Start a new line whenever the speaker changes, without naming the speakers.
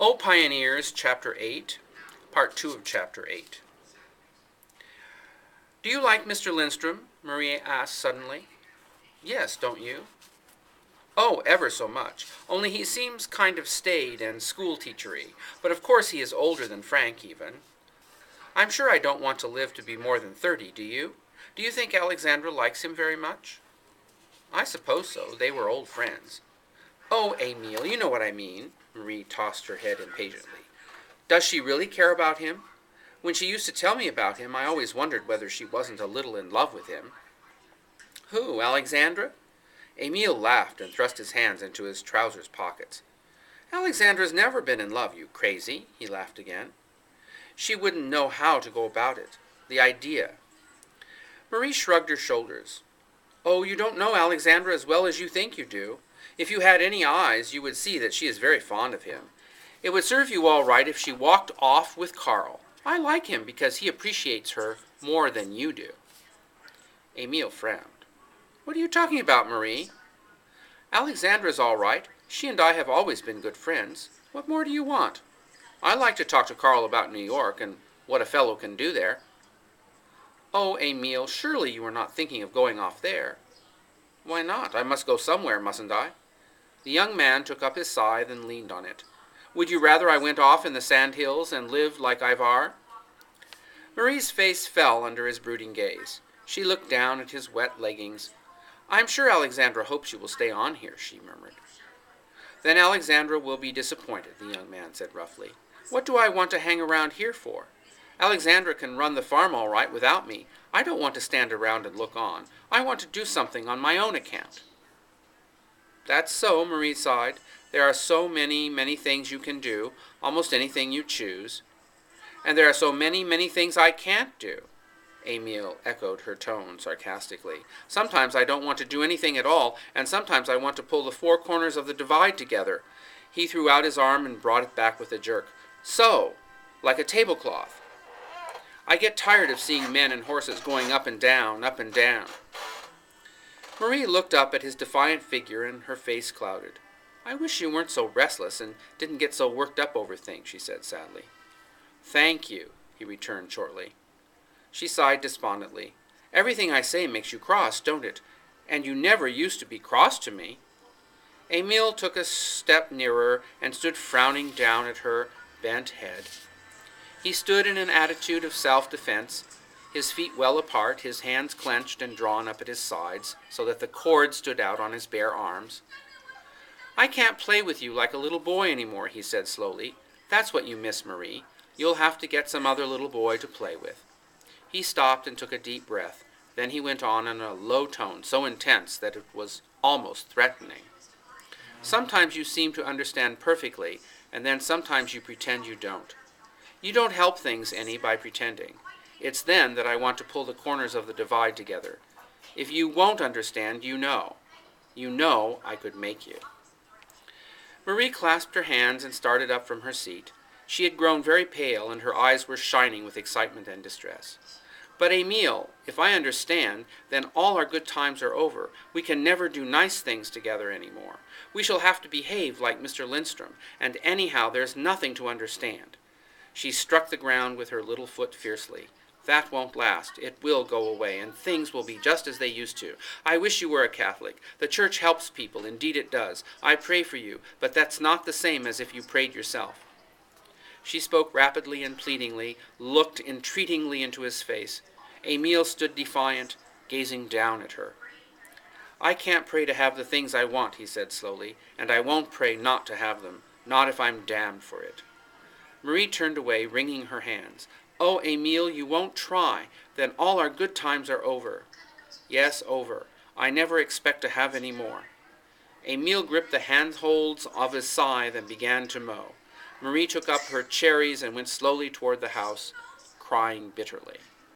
O Pioneers, Chapter 8, Part 2 of Chapter 8. "Do you like Mr. Lindstrom?" Marie asked suddenly. "Yes, don't you?" "Oh, ever so much. Only he seems kind of staid and school-teachery. But of course he is older than Frank, even. I'm sure I don't want to live to be more than 30, do you? Do you think Alexandra likes him very much?" "I suppose so. They were old friends." "Oh, Emile, you know what I mean." Marie tossed her head impatiently. "Does she really care about him? When she used to tell me about him, I always wondered whether she wasn't a little in love with him." "Who, Alexandra?" Emile laughed and thrust his hands into his trousers pockets. "Alexandra's never been in love, you crazy," he laughed again. "She wouldn't know how to go about it. The idea." Marie shrugged her shoulders. "Oh, you don't know Alexandra as well as you think you do. If you had any eyes, you would see that she is very fond of him. It would serve you all right if she walked off with Carl. I like him because he appreciates her more than you do." Emile frowned. "What are you talking about, Marie?" "Alexandra's all right. She and I have always been good friends. What more do you want? I like to talk to Carl about New York and what a fellow can do there." "Oh, Emile, surely you are not thinking of going off there." "Why not? I must go somewhere, mustn't I?" The young man took up his scythe and leaned on it. "Would you rather I went off in the sand hills and lived like Ivar?" Marie's face fell under his brooding gaze. She looked down at his wet leggings. "I'm sure Alexandra hopes you will stay on here," she murmured. "Then Alexandra will be disappointed," the young man said roughly. "What do I want to hang around here for? Alexandra can run the farm all right without me. I don't want to stand around and look on. I want to do something on my own account." "That's so," Marie sighed. "There are so many, many things you can do, almost anything you choose. And there are so many, many things I can't do." Emile echoed her tone sarcastically. "Sometimes I don't want to do anything at all, and sometimes I want to pull the four corners of the divide together." He threw out his arm and brought it back with a jerk. "So, like a tablecloth. I get tired of seeing men and horses going up and down, up and down." Marie looked up at his defiant figure, and her face clouded. "I wish you weren't so restless and didn't get so worked up over things," she said sadly. "Thank you," he returned shortly. She sighed despondently. "Everything I say makes you cross, don't it? And you never used to be cross to me." Emile took a step nearer and stood frowning down at her bent head. He stood in an attitude of self-defense, his feet well apart, his hands clenched and drawn up at his sides, so that the cord stood out on his bare arms. "I can't play with you like a little boy any more," he said slowly. "That's what you miss, Marie. You'll have to get some other little boy to play with." He stopped and took a deep breath. Then he went on in a low tone, so intense that it was almost threatening. "Sometimes you seem to understand perfectly, and then sometimes you pretend you don't. You don't help things any by pretending. It's then that I want to pull the corners of the divide together. If you won't understand, you know. You know I could make you." Marie clasped her hands and started up from her seat. She had grown very pale, and her eyes were shining with excitement and distress. "But, Emile, if I understand, then all our good times are over. We can never do nice things together any more. We shall have to behave like Mr. Lindstrom, and anyhow there's nothing to understand." She struck the ground with her little foot fiercely. "That won't last. It will go away, and things will be just as they used to. I wish you were a Catholic. The Church helps people, indeed it does. I pray for you, but that's not the same as if you prayed yourself." She spoke rapidly and pleadingly, looked entreatingly into his face. Emile stood defiant, gazing down at her. "I can't pray to have the things I want," he said slowly, "and I won't pray not to have them, not if I'm damned for it." Marie turned away, wringing her hands. "Oh, Emile, you won't try. Then all our good times are over." "Yes, over. I never expect to have any more." Emile gripped the handholds of his scythe and began to mow. Marie took up her cherries and went slowly toward the house, crying bitterly.